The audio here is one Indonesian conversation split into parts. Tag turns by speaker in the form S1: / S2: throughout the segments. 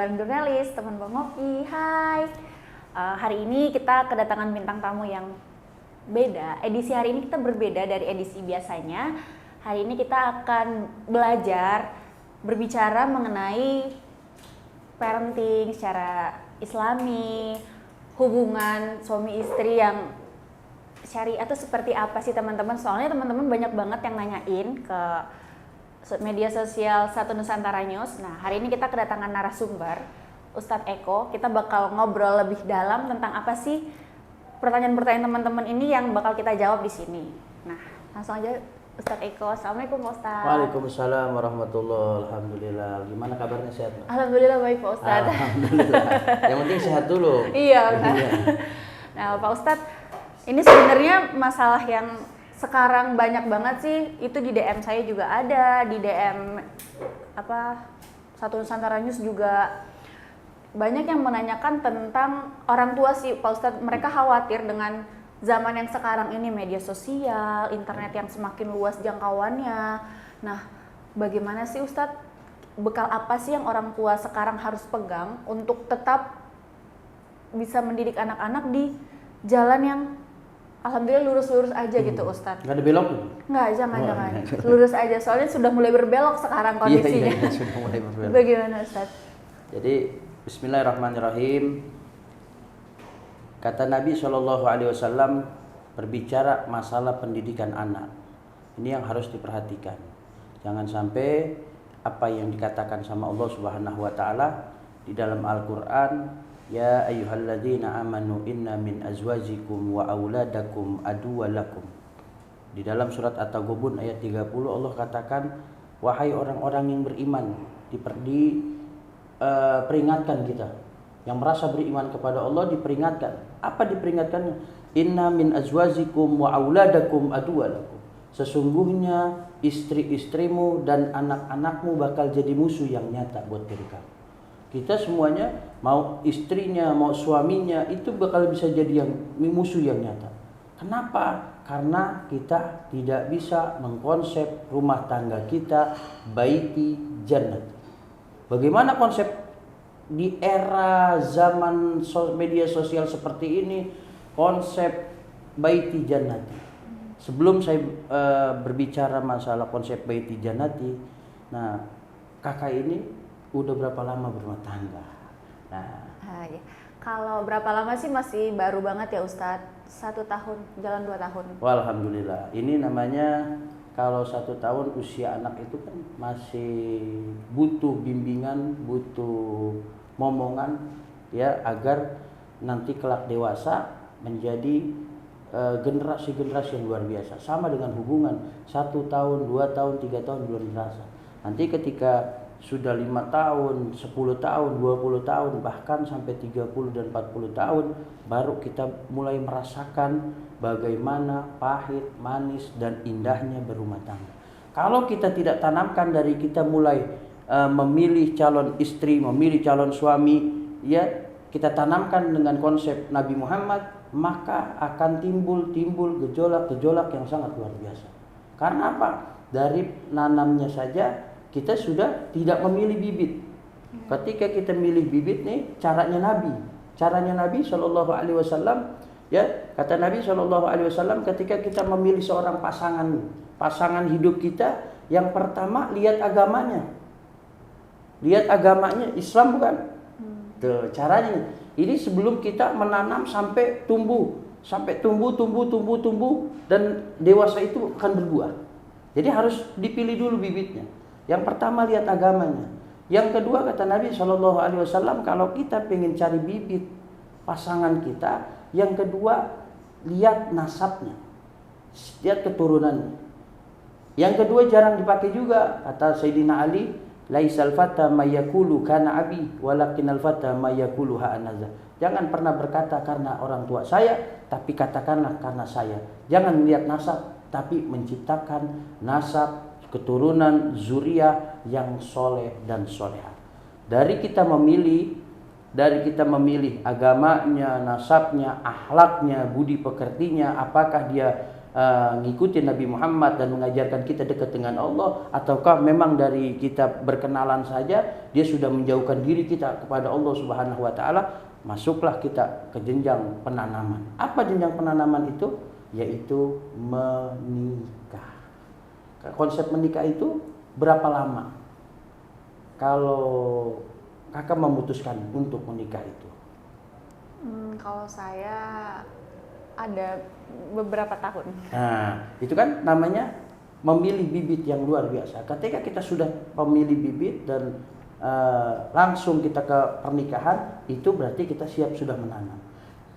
S1: bareng jurnalis, teman Bang Ngopi. Hai. Hari ini kita kedatangan bintang tamu yang beda. Edisi hari ini kita berbeda dari edisi biasanya. Hari ini kita akan belajar berbicara mengenai parenting secara Islami, hubungan suami istri yang syariah itu seperti apa sih teman-teman? Soalnya teman-teman banyak banget yang nanyain ke media sosial Satu Nusantara News. Nah, hari ini kita kedatangan narasumber, Ustadz Eko. Kita bakal ngobrol lebih dalam tentang apa sih pertanyaan-pertanyaan teman-teman ini yang bakal kita jawab di sini. Nah, langsung aja Ustadz Eko. Assalamualaikum Pak Ustadz.
S2: Waalaikumsalam warahmatullahi. Alhamdulillah. Gimana kabarnya, sehat?
S1: Alhamdulillah baik Pak Ustadz.
S2: Alhamdulillah. Yang penting sehat dulu.
S1: Iya. Nah, Pak Ustadz, ini sebenarnya masalah yang sekarang banyak banget sih, itu di DM saya juga ada, di DM Satu Nusantara News juga banyak yang menanyakan tentang orang tua sih Pak Ustadz. Mereka khawatir dengan zaman yang sekarang ini, media sosial, internet yang semakin luas jangkauannya. Nah, bagaimana sih Ustadz, bekal apa sih yang orang tua sekarang harus pegang untuk tetap bisa mendidik anak-anak di jalan yang alhamdulillah lurus-lurus aja gitu Ustadz?
S2: Nggak ada belok?
S1: Nggak, jangan. Lurus aja, soalnya sudah mulai berbelok sekarang kondisinya.
S2: Iya, sudah mulai berbelok.
S1: Bagaimana Ustadz?
S2: Jadi, bismillahirrahmanirrahim. Kata Nabi SAW berbicara masalah pendidikan anak. Ini yang harus diperhatikan. Jangan sampai apa yang dikatakan sama Allah Subhanahu wa taala di dalam Al-Qur'an, ya ayyuhalladzina amanu inna min azwajikum wa auladakum aduwwalakum. Di dalam surat At-Taghabun ayat 30 Allah katakan, wahai orang-orang yang beriman, peringatkan kita yang merasa beriman kepada Allah, diperingatkan. Apa diperingatkannya? Inna min azwajikum wa auladakum aduwwalakum. Sesungguhnya istri-istrimu dan anak-anakmu bakal jadi musuh yang nyata buat diri kamu. Kita semuanya, mau istrinya, mau suaminya, itu bakal bisa jadi yang musuh yang nyata. Kenapa? Karena kita tidak bisa mengkonsep rumah tangga kita baiti jannat. Bagaimana konsep di era zaman media sosial seperti ini, konsep baiti jannati? Sebelum saya berbicara masalah konsep baiti jannati, nah kakak ini udah berapa lama berumah tangga? Nah,
S1: Ya. Kalau berapa lama sih, masih baru banget ya Ustadz? 1 tahun, jalan 2 tahun.
S2: alhamdulillah. Ini namanya, kalau 1 tahun usia anak itu kan masih butuh bimbingan, butuh momongan ya, agar nanti kelak dewasa menjadi generasi-generasi yang luar biasa. Sama dengan hubungan, 1 tahun, 2 tahun, 3 tahun belum terasa. Nanti ketika sudah 5 tahun, 10 tahun, 20 tahun, bahkan sampai 30 dan 40 tahun, baru kita mulai merasakan bagaimana pahit, manis, dan indahnya berumah tangga. Kalau kita tidak tanamkan dari kita mulai memilih calon istri, memilih calon suami, ya kita tanamkan dengan konsep Nabi Muhammad, maka akan timbul gejolak-gejolak yang sangat luar biasa. Karena apa? Dari nanamnya saja kita sudah tidak memilih bibit. Ketika kita milih bibit nih, caranya Nabi Shallallahu Alaihi Wasallam, ya kata Nabi Shallallahu Alaihi Wasallam, ketika kita memilih seorang pasangan hidup kita, yang pertama lihat agamanya, Islam bukan? Tuh caranya. Ini sebelum kita menanam sampai tumbuh dan dewasa itu akan berbuah. Jadi harus dipilih dulu bibitnya. Yang pertama lihat agamanya. Yang kedua kata Nabi SAW, kalau kita pengen cari bibit pasangan kita, yang kedua lihat nasabnya, lihat keturunannya. Yang kedua jarang dipakai juga, kata Sayyidina Ali, laisal fata mayakulu kana abi, walakinal fata mayakulu ha'anaza. Jangan pernah berkata karena orang tua saya, tapi katakanlah karena saya. Jangan lihat nasab, tapi menciptakan nasab, keturunan zuriat yang soleh dan soleha. Dari kita memilih agamanya, nasabnya, akhlaknya, budi pekertinya, apakah dia ngikutin Nabi Muhammad dan mengajarkan kita dekat dengan Allah, ataukah memang dari kita berkenalan saja dia sudah menjauhkan diri kita kepada Allah Subhanahu wa taala, masuklah kita ke jenjang penanaman. Apa jenjang penanaman itu? Yaitu menikah. Konsep menikah itu berapa lama kalau kakak memutuskan untuk menikah itu?
S1: Kalau saya ada beberapa tahun.
S2: Nah, itu kan namanya memilih bibit yang luar biasa. Ketika kita sudah memilih bibit dan langsung kita ke pernikahan, itu berarti kita siap sudah menanam.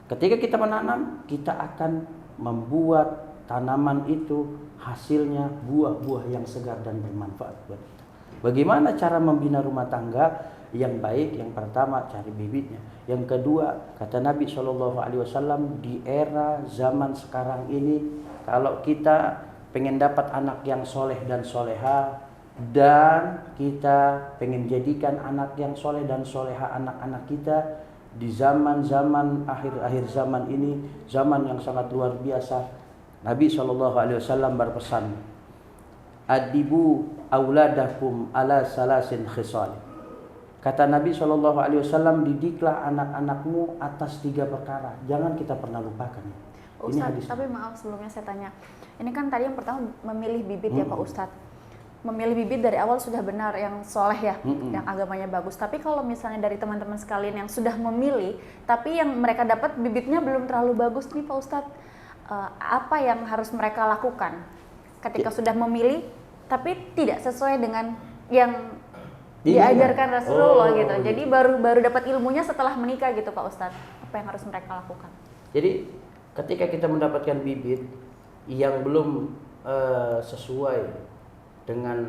S2: Ketika kita menanam, kita akan membuat tanaman itu hasilnya buah-buah yang segar dan bermanfaat buat kita. Bagaimana cara membina rumah tangga yang baik? Yang pertama, cari bibitnya. Yang kedua, kata Nabi SAW, di era zaman sekarang ini, kalau kita pengen dapat anak yang soleh dan soleha, dan kita pengen jadikan anak yang soleh dan soleha anak-anak kita di zaman-zaman akhir zaman ini, zaman yang sangat luar biasa, Nabi SAW berpesan, adibu auladakum ala salasin khisal. Kata Nabi SAW, didiklah anak-anakmu atas 3 perkara. Jangan kita pernah lupakan.
S1: Ustaz, tapi maaf sebelumnya saya tanya. Ini kan tadi yang pertama memilih bibit ya Pak Ustadz. Memilih bibit dari awal sudah benar, yang soleh ya, yang agamanya bagus. Tapi kalau misalnya dari teman-teman sekalian yang sudah memilih, tapi yang mereka dapat bibitnya belum terlalu bagus nih Pak Ustadz, apa yang harus mereka lakukan ketika sudah memilih, tapi tidak sesuai dengan yang diajarkan Rasulullah gitu. Jadi baru dapat ilmunya setelah menikah gitu Pak Ustadz. Apa yang harus mereka lakukan?
S2: Jadi ketika kita mendapatkan bibit yang belum sesuai dengan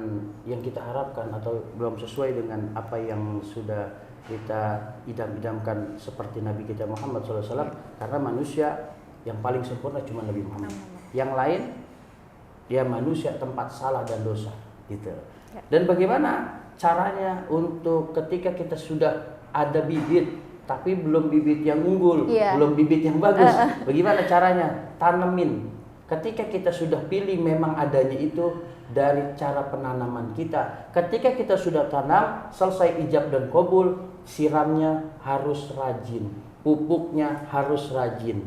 S2: yang kita harapkan, atau belum sesuai dengan apa yang sudah kita idam-idamkan seperti Nabi kita Muhammad SAW, karena manusia yang paling sempurna cuma Nabi Muhammad. Yang lain dia manusia tempat salah dan dosa gitu. Dan bagaimana caranya untuk ketika kita sudah ada bibit tapi belum bibit yang unggul, belum bibit yang bagus, bagaimana caranya? Tanemin. Ketika kita sudah pilih memang adanya itu dari cara penanaman kita. Ketika kita sudah tanam, selesai ijab dan qabul, siramnya harus rajin, pupuknya harus rajin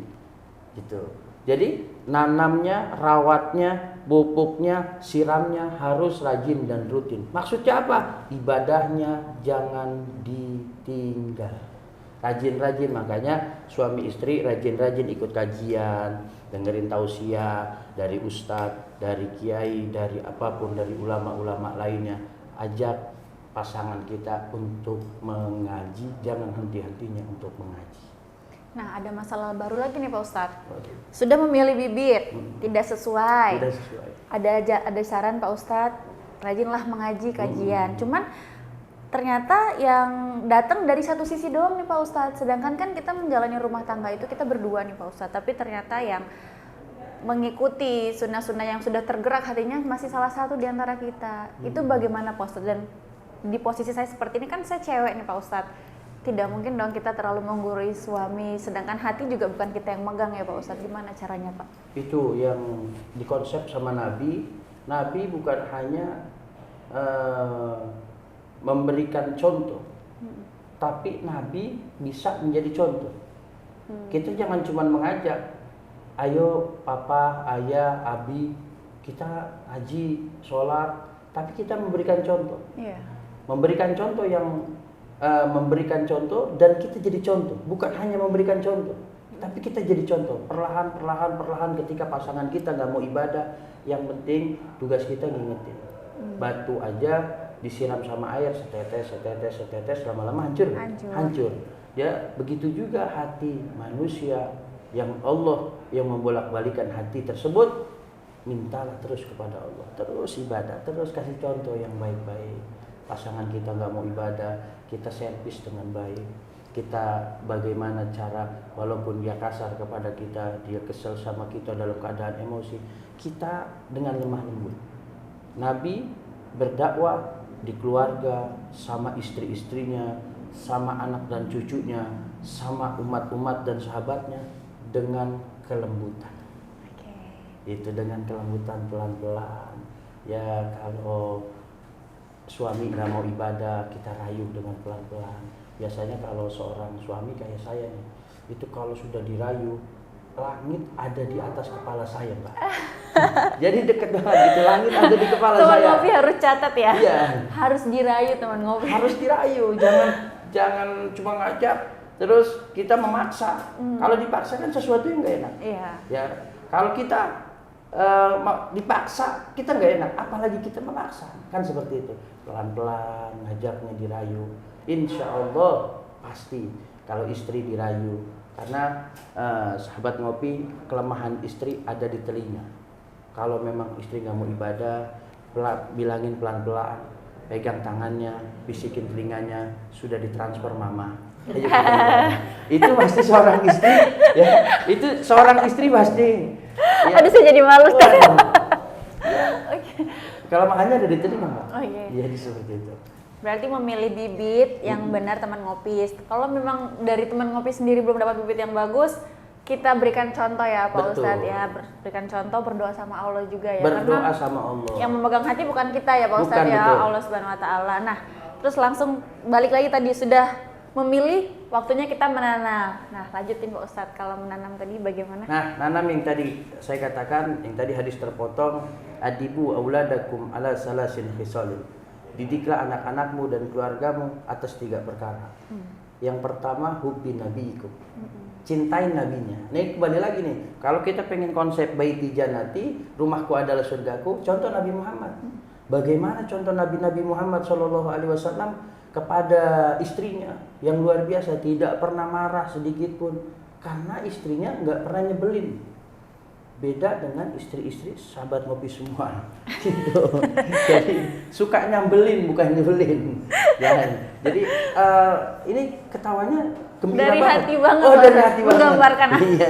S2: gitu. Jadi nanamnya, rawatnya, pupuknya, siramnya harus rajin dan rutin. Maksudnya apa? Ibadahnya jangan ditinggal. Rajin-rajin, makanya suami istri rajin-rajin ikut kajian, dengerin tausiah dari ustadz, dari kiai, dari apapun, dari ulama-ulama lainnya. Ajak pasangan kita untuk mengaji, jangan henti-hentinya untuk mengaji.
S1: Nah, ada masalah baru lagi nih Pak Ustadz. Sudah memilih bibit, tidak sesuai. Ada saran Pak Ustadz, rajinlah mengaji kajian. Cuman ternyata yang datang dari satu sisi doang nih Pak Ustadz. Sedangkan kan kita menjalani rumah tangga itu kita berdua nih Pak Ustadz. Tapi ternyata yang mengikuti sunnah-sunnah yang sudah tergerak hatinya masih salah satu di antara kita. Itu bagaimana Pak Ustadz? Dan di posisi saya seperti ini kan saya cewek nih Pak Ustadz. Tidak mungkin dong kita terlalu menggurui suami, sedangkan hati juga bukan kita yang megang ya Pak Ustadz. Gimana caranya Pak?
S2: Itu yang dikonsep sama Nabi. Nabi bukan hanya memberikan contoh, tapi Nabi bisa menjadi contoh. Kita jangan cuma mengajak, ayo papa, ayah, abi, kita haji, sholat, tapi kita memberikan contoh. Memberikan contoh yang memberikan contoh, dan kita jadi contoh. Bukan hanya memberikan contoh, tapi kita jadi contoh. Perlahan ketika pasangan kita nggak mau ibadah, yang penting tugas kita ngingetin. Batu aja disiram sama air setetes, lama-lama hancur. Ya, begitu juga hati manusia yang Allah yang membolak-balikan hati tersebut. Mintalah terus kepada Allah, terus ibadah, terus kasih contoh yang baik-baik. Pasangan kita nggak mau ibadah, kita servis dengan baik. Kita bagaimana cara, walaupun dia kasar kepada kita, dia kesel sama kita dalam keadaan emosi, kita dengan lemah lembut. Nabi berdakwah di keluarga, sama istri-istrinya, sama anak dan cucunya, sama umat-umat dan sahabatnya dengan kelembutan. itu dengan kelembutan pelan-pelan. Ya kalau suami nggak mau ibadah, kita rayu dengan pelan-pelan. Biasanya kalau seorang suami kayak saya nih, itu kalau sudah dirayu, langit ada di atas kepala saya, Mbak. Jadi deket banget gitu, langit ada di kepala
S1: Teman
S2: saya.
S1: ngopi harus catat ya.
S2: Iya.
S1: Harus dirayu teman ngopi.
S2: Harus dirayu, jangan cuma ngajak terus kita memaksa. Kalau dipaksa kan sesuatu yang nggak enak.
S1: Iya.
S2: Ya, kalau kita dipaksa kita nggak enak, apalagi kita memaksa, kan seperti itu. Pelan-pelan ngajaknya dirayu, insya Allah pasti kalau istri dirayu. Karena sahabat ngopi, kelemahan istri ada di telinga. Kalau memang istri nggak mau ibadah, bilangin pelan-pelan, pegang tangannya, bisikin telinganya, sudah ditransfer mama. Ayo kita ibadah. Itu pasti seorang istri, ya. Itu seorang istri pasti. Ya.
S1: Aduh, saya jadi malu.
S2: Kelemahannya ada di telinga, Mbak.
S1: Oh, iya.
S2: Jadi seperti itu.
S1: Berarti memilih bibit yang benar teman ngopi. Kalau memang dari teman ngopi sendiri belum dapat bibit yang bagus, kita berikan contoh ya Pak Ustadz ya, berikan contoh, berdoa sama Allah juga ya.
S2: Berdoa
S1: karena
S2: sama Allah.
S1: yang memegang hati bukan kita ya Pak Ustadz ya,
S2: betul.
S1: Allah Subhanahu Wa Taala. Nah, terus langsung balik lagi tadi sudah memilih, waktunya kita menanam. Nah, lanjutin Pak Ustadz, kalau menanam tadi bagaimana?
S2: Nah, nanam yang tadi saya katakan, yang tadi hadis terpotong, adibu auladakum ala salasin khisalin. Didiklah anak-anakmu dan keluargamu atas 3 perkara. Yang pertama, hubbi nabiikum. Cintai nabinya. Nih kembali lagi nih, kalau kita pengen konsep baiti jannati, rumahku adalah surgaku, contoh Nabi Muhammad. Bagaimana contoh Nabi Muhammad SAW kepada istrinya yang luar biasa, tidak pernah marah sedikit pun, karena istrinya nggak pernah nyebelin. Beda dengan istri-istri sahabat ngopi semua. Gitu. Jadi suka nyambelin bukan nyebelin. Ya. Jadi ini ketawanya gembira
S1: dari
S2: banget.
S1: hati banget.
S2: Oh, dari hati banget.
S1: Menggambarkan.
S2: Iya.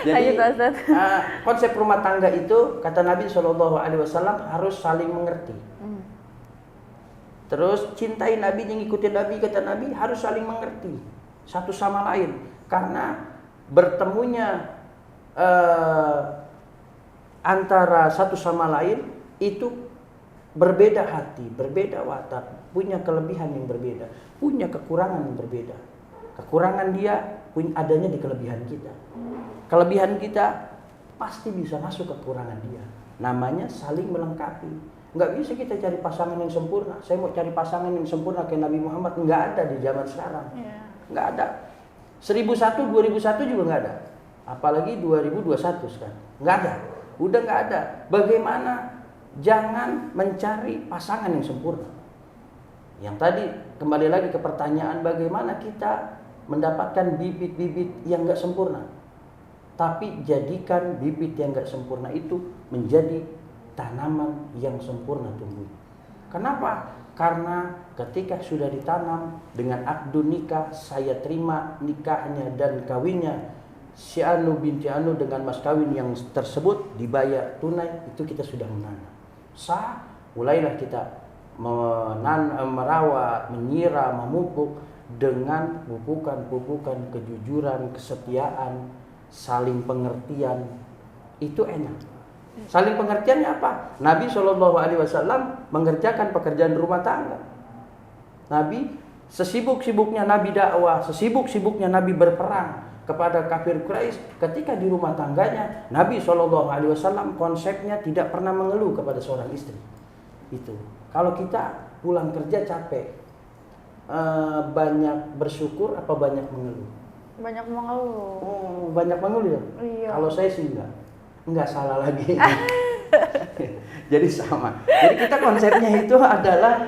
S2: Jadi
S1: Lanjut, Ustaz.
S2: konsep rumah tangga itu kata Nabi SAW harus saling mengerti. Terus cintai Nabi, ngikutin Nabi, kata Nabi harus saling mengerti satu sama lain. Karena bertemunya antara satu sama lain itu berbeda hati, berbeda watak, punya kelebihan yang berbeda, punya kekurangan yang berbeda. Kekurangan dia adanya di kelebihan kita. Kelebihan kita pasti bisa masuk kekurangan dia. Namanya saling melengkapi. Nggak bisa kita cari pasangan yang sempurna. Saya mau cari pasangan yang sempurna kayak Nabi Muhammad, nggak ada di zaman sekarang. Nggak ada. 1001, 2001 juga nggak ada. Apalagi 2021 sekarang. Nggak ada. Udah nggak ada. Bagaimana? Jangan mencari pasangan yang sempurna. Yang tadi kembali lagi ke pertanyaan, bagaimana kita mendapatkan bibit-bibit yang nggak sempurna. Tapi jadikan bibit yang nggak sempurna itu menjadi tanaman yang sempurna tumbuh. Kenapa? Karena ketika sudah ditanam dengan akdu nikah, saya terima nikahnya dan kawinnya si Anu binti Anu dengan mas kawin yang tersebut dibayar tunai, itu kita sudah menanam. Sah, mulailah kita merawat, menyiram, memupuk dengan pupukan-pupukan kejujuran, kesetiaan, saling pengertian. Itu enak. Saling pengertiannya apa? Nabi SAW mengerjakan pekerjaan rumah tangga. Nabi sesibuk-sibuknya Nabi dakwah, sesibuk-sibuknya Nabi berperang kepada kafir Quraisy, ketika di rumah tangganya Nabi SAW konsepnya tidak pernah mengeluh kepada seorang istri. Itu. Kalau kita pulang kerja capek, banyak bersyukur apa banyak mengeluh?
S1: Banyak mengeluh.
S2: Oh, banyak mengeluh ya?
S1: Iya.
S2: Kalau saya sih enggak salah lagi. Jadi sama. Jadi kita konsepnya itu adalah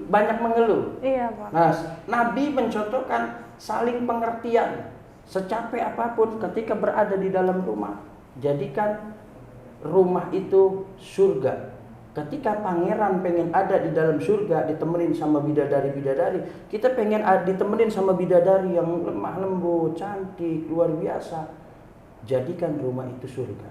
S2: banyak mengeluh.
S1: Iya, Pak.
S2: Nah, Nabi mencontohkan saling pengertian. Secapek apapun ketika berada di dalam rumah, jadikan rumah itu surga. Ketika pangeran pengen ada di dalam surga, ditemenin sama bidadari-bidadari, kita pengen ditemenin sama bidadari yang lemah lembut, cantik, luar biasa. Jadikan rumah itu surga.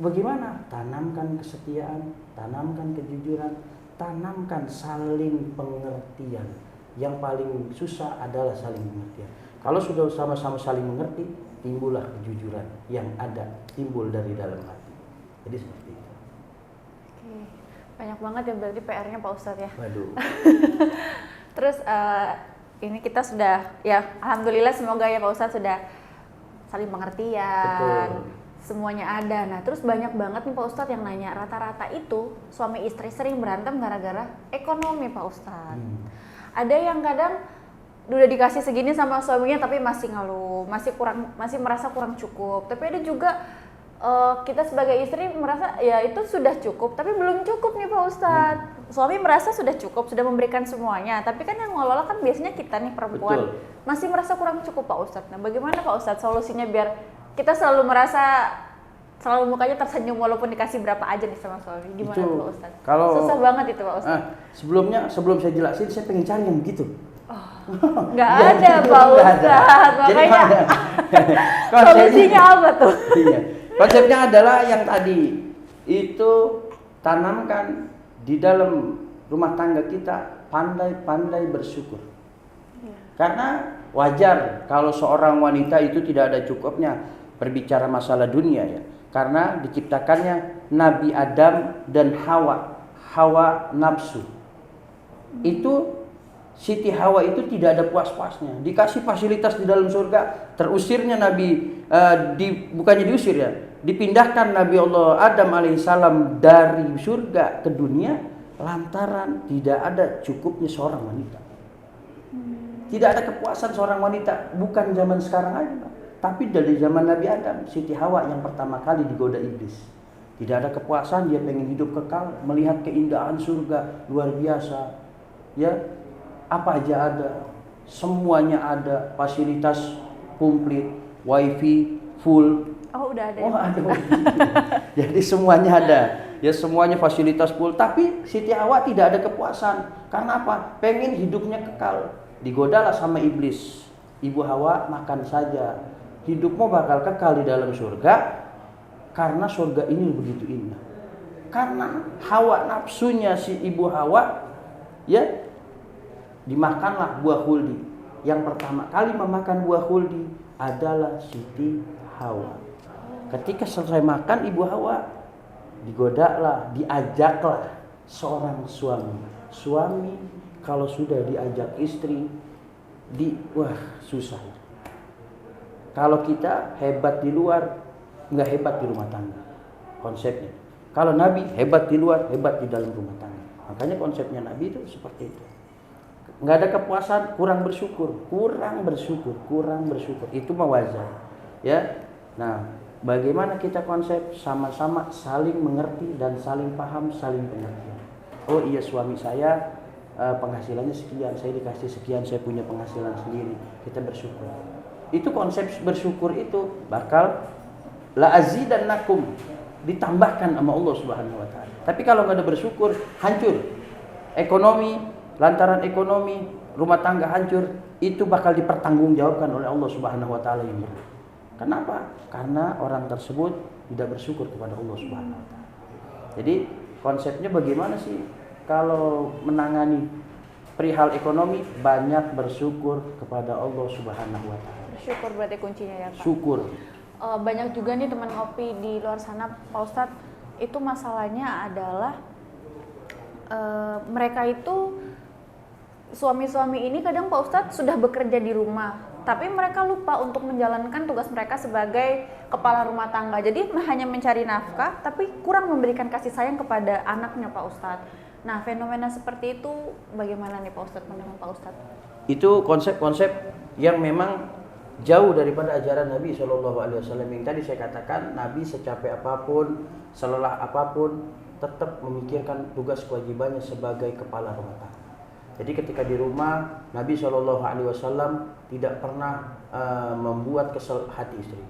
S2: Bagaimana? Tanamkan kesetiaan, tanamkan kejujuran, tanamkan saling pengertian. Yang paling susah adalah saling pengertian. Kalau sudah sama-sama saling mengerti, timbullah kejujuran yang timbul dari dalam hati. Jadi seperti itu.
S1: Oke. Banyak banget ya berarti PR-nya Pak Ustadz ya.
S2: Waduh.
S1: Terus ini kita sudah ya alhamdulillah semoga ya Pak Ustadz sudah saling pengertian.
S2: Betul.
S1: Semuanya ada. Nah, terus banyak banget nih Pak Ustadz yang nanya, rata-rata itu suami istri sering berantem gara-gara ekonomi Pak Ustadz. Ada yang kadang udah dikasih segini sama suaminya tapi masih ngeluh, masih merasa kurang cukup. Tapi ada juga kita sebagai istri merasa ya itu sudah cukup, tapi belum cukup nih Pak Ustadz. Suami merasa sudah cukup, sudah memberikan semuanya, tapi kan yang ngelola kan biasanya kita nih perempuan.
S2: Betul.
S1: Masih merasa kurang cukup Pak Ustadz. Nah, bagaimana Pak Ustadz solusinya biar kita selalu mukanya tersenyum walaupun dikasih berapa aja nih sama suami? Gimana
S2: Itu,
S1: Pak Ustadz?
S2: kalau-
S1: Susah banget itu Pak Ustadz.
S2: Sebelum saya jelasin, saya pengen cari yang begitu.
S1: Nggak ada Pak Ustadz,
S2: Jadi
S1: makanya
S2: mana?
S1: solusinya apa tuh?
S2: Iya. Konsepnya adalah yang tadi itu, tanamkan di dalam rumah tangga kita pandai-pandai bersyukur. Karena wajar kalau seorang wanita itu tidak ada cukupnya berbicara masalah dunia ya. Karena diciptakannya Nabi Adam dan Hawa nafsu. Itu Siti Hawa itu tidak ada puas-puasnya. Dikasih fasilitas di dalam surga, terusirnya Nabi bukannya diusir ya, dipindahkan Nabi Allah Adam alaihissalam dari surga ke dunia lantaran tidak ada cukupnya seorang wanita. Tidak ada kepuasan seorang wanita, bukan zaman sekarang aja, Pak. Tapi dari zaman Nabi Adam, Siti Hawa yang pertama kali digoda iblis. Tidak ada kepuasan, dia pengen hidup kekal, melihat keindahan surga luar biasa. Ya, apa aja ada, semuanya ada, fasilitas komplit, wifi full.
S1: Oh, udah ada.
S2: Oh, ada. Jadi semuanya ada. Ya, semuanya fasilitas full, tapi Siti Hawa tidak ada kepuasan. Karena apa? Pengen hidupnya kekal. Digodalah sama iblis. Ibu Hawa, makan saja. Hidupmu bakal kekal di dalam surga karena surga ini begitu indah. Karena hawa nafsunya si ibu Hawa, ya, dimakanlah buah khuldi. Yang pertama kali memakan buah khuldi adalah Siti Hawa. Ketika selesai makan ibu Hawa, digodalah, diajaklah seorang suami. Suami kalau sudah diajak istri, wah susah. Kalau kita hebat di luar, nggak hebat di rumah tangga. Konsepnya. Kalau Nabi hebat di luar, hebat di dalam rumah tangga. Makanya konsepnya Nabi itu seperti itu. Nggak ada kepuasan, kurang bersyukur. Itu mah wajar. Ya. Nah, bagaimana kita konsep sama-sama saling mengerti dan saling paham, saling pengertian. Oh iya, suami saya penghasilannya sekian, saya dikasih sekian, saya punya penghasilan sendiri. Kita bersyukur. Itu konsep bersyukur itu bakal la azidannakum, ditambahkan sama Allah Subhanahu wa taala. Tapi kalau nggak ada bersyukur, hancur. Ekonomi, lantaran ekonomi, rumah tangga hancur, itu bakal dipertanggungjawabkan oleh Allah Subhanahu wa taala yang berat. Kenapa? Karena orang tersebut tidak bersyukur kepada Allah Subhanahu wa taala. Jadi, konsepnya bagaimana sih kalau menangani perihal ekonomi? Banyak bersyukur kepada Allah Subhanahu wa taala.
S1: Syukur berarti kuncinya ya Pak.
S2: Syukur.
S1: Banyak juga nih teman ngopi di luar sana Pak Ustadz, itu masalahnya adalah mereka itu suami-suami ini kadang Pak Ustadz sudah bekerja di rumah, tapi mereka lupa untuk menjalankan tugas mereka sebagai kepala rumah tangga. Jadi hanya mencari nafkah tapi kurang memberikan kasih sayang kepada anaknya Pak Ustadz. Nah, fenomena seperti itu bagaimana nih Pak Ustadz, menurut Pak Ustadz?
S2: Itu konsep-konsep yang memang jauh daripada ajaran Nabi SAW. Yang tadi saya katakan, Nabi secapek apapun, selelah apapun, tetap memikirkan tugas kewajibannya sebagai kepala rumah tangga. Jadi ketika di rumah, Nabi SAW tidak pernah membuat kesel hati istri.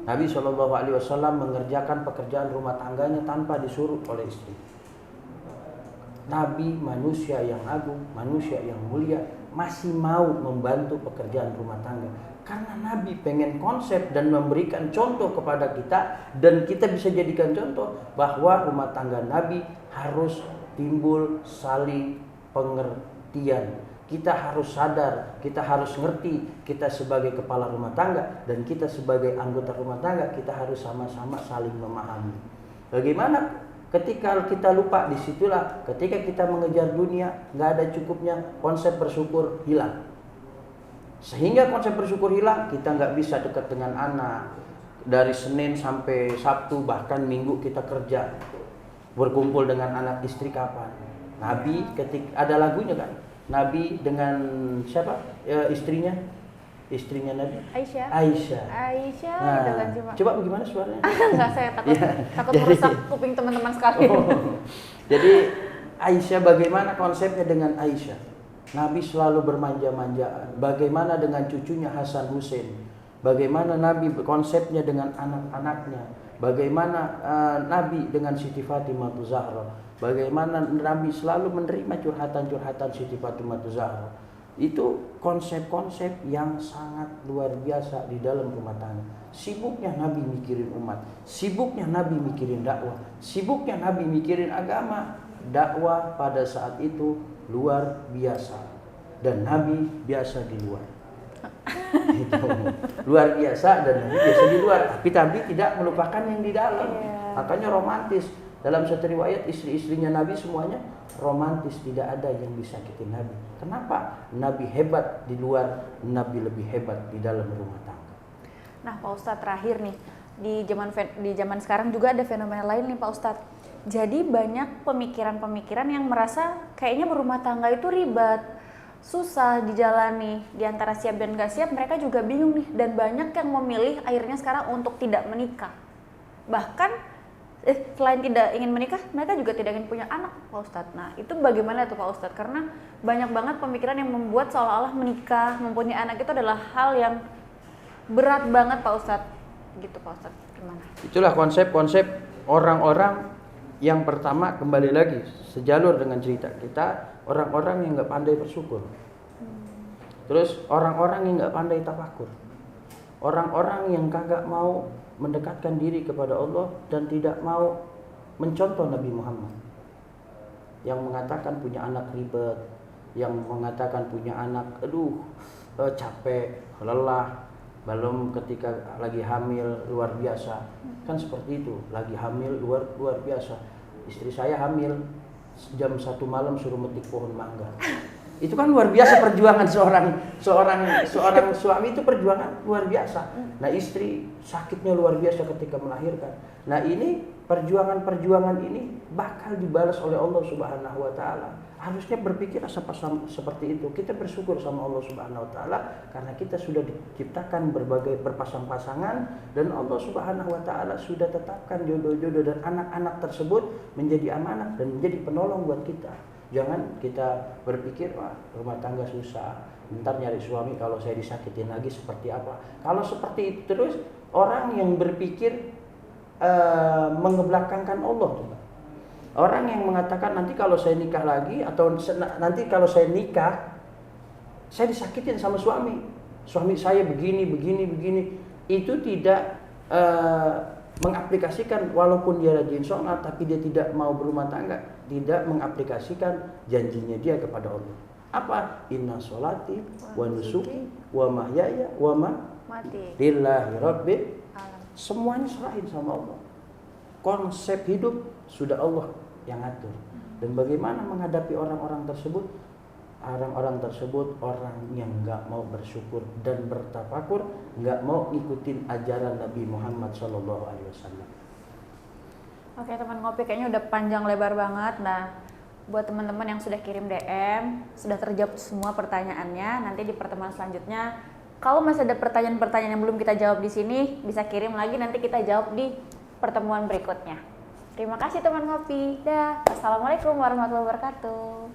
S2: Nabi SAW mengerjakan pekerjaan rumah tangganya tanpa disuruh oleh istri. Nabi manusia yang agung, manusia yang mulia, masih mau membantu pekerjaan rumah tangga. Karena Nabi pengen konsep dan memberikan contoh kepada kita, dan kita bisa jadikan contoh bahwa rumah tangga Nabi harus timbul saling pengertian, kita harus sadar, kita harus ngerti, kita sebagai kepala rumah tangga dan kita sebagai anggota rumah tangga, kita harus sama-sama saling memahami. Bagaimana ketika kita lupa, disitulah ketika kita mengejar dunia, nggak ada cukupnya, konsep bersyukur hilang. Sehingga konsep bersyukur hilang, kita nggak bisa dekat dengan anak. Dari Senin sampai Sabtu, bahkan Minggu kita kerja, berkumpul dengan anak istri kapan? Nabi ketika ada lagunya kan? Nabi dengan siapa? Istrinya Nabi? Aisyah. Nah,
S1: gitu kan cuma.
S2: coba bagaimana suaranya?
S1: Enggak, saya takut merusak kuping teman-teman sekalian.
S2: Jadi Aisyah, bagaimana konsepnya dengan Aisyah? Nabi selalu bermanja-manja. Bagaimana dengan cucunya Hasan Hussein? Bagaimana Nabi konsepnya dengan anak-anaknya? Bagaimana Nabi dengan Siti Fatimah Zahra? Bagaimana Nabi selalu menerima curhatan-curhatan Siti Fatimah Zahra. Itu konsep-konsep yang sangat luar biasa di dalam rumah tangga. Sibuknya Nabi mikirin umat, sibuknya Nabi mikirin dakwah, sibuknya Nabi mikirin agama. Dakwah pada saat itu luar biasa, dan Nabi biasa di luar. Itu luar biasa dan Nabi biasa di luar, tapi tidak melupakan yang di dalam. Makanya romantis. Dalam satu riwayat, istri-istrinya Nabi semuanya romantis, tidak ada yang disakitin Nabi. Kenapa? Nabi hebat di luar, Nabi lebih hebat di dalam rumah tangga.
S1: Nah, Pak Ustadz, terakhir nih, di zaman sekarang juga ada fenomena lain nih Pak Ustadz. Jadi banyak pemikiran-pemikiran yang merasa kayaknya berumah tangga itu ribet, susah dijalani. Di antara siap dan gak siap, mereka juga bingung nih. Dan banyak yang memilih akhirnya sekarang untuk tidak menikah. Bahkan selain tidak ingin menikah, mereka juga tidak ingin punya anak, Pak Ustadz. Nah, itu bagaimana tuh Pak Ustadz? Karena banyak banget pemikiran yang membuat seolah-olah menikah, mempunyai anak itu adalah hal yang berat banget, Pak Ustadz. Gitu, Pak Ustadz. Gimana? Itulah
S2: konsep-konsep orang-orang yang pertama, kembali lagi sejalur dengan cerita kita, orang-orang yang nggak pandai bersyukur. Terus orang-orang yang nggak pandai tafakur. Orang-orang yang kagak mau mendekatkan diri kepada Allah dan tidak mau mencontoh Nabi Muhammad, yang mengatakan punya anak ribet, yang mengatakan punya anak capek, lelah, belum ketika lagi hamil luar biasa. Kan seperti itu, lagi hamil luar biasa. Istri saya hamil, jam 1 malam suruh metik pohon mangga. Itu kan luar biasa perjuangan seorang suami, itu perjuangan luar biasa. Nah, istri sakitnya luar biasa ketika melahirkan. Nah, ini perjuangan ini bakal dibalas oleh Allah Subhanahu wa taala. Harusnya berpikir seperti itu. Kita bersyukur sama Allah Subhanahu wa taala karena kita sudah diciptakan berpasang-pasangan, dan Allah Subhanahu wa taala sudah tetapkan jodoh-jodoh dan anak-anak tersebut menjadi amanah dan menjadi penolong buat kita. Jangan kita berpikir, wah, rumah tangga susah, ntar nyari suami kalau saya disakitin lagi seperti apa. Kalau seperti itu terus, orang yang berpikir mengebelakangkan Allah. Orang yang mengatakan nanti kalau saya nikah lagi, atau nanti kalau saya nikah, saya disakitin sama suami saya begini, itu tidak mengaplikasikan, walaupun dia rajin sholat tapi dia tidak mau berumah tangga, tidak mengaplikasikan janjinya dia kepada Allah. Apa? Inna sholati wa nusuki wa mahyaya wa mamati lillahi rabbil alamin. Semuanya serahin sama Allah. Konsep hidup sudah Allah yang atur. Dan bagaimana menghadapi orang-orang tersebut? Orang-orang tersebut orang yang nggak mau bersyukur dan bertafakur, nggak mau ikutin ajaran Nabi Muhammad SAW.
S1: Oke, teman ngopi, kayaknya udah panjang lebar banget. Nah, buat teman-teman yang sudah kirim DM, sudah terjawab semua pertanyaannya. Nanti di pertemuan selanjutnya, kalau masih ada pertanyaan-pertanyaan yang belum kita jawab di sini, bisa kirim lagi, nanti kita jawab di pertemuan berikutnya. Terima kasih teman ngopi. Dah. Assalamualaikum warahmatullahi wabarakatuh.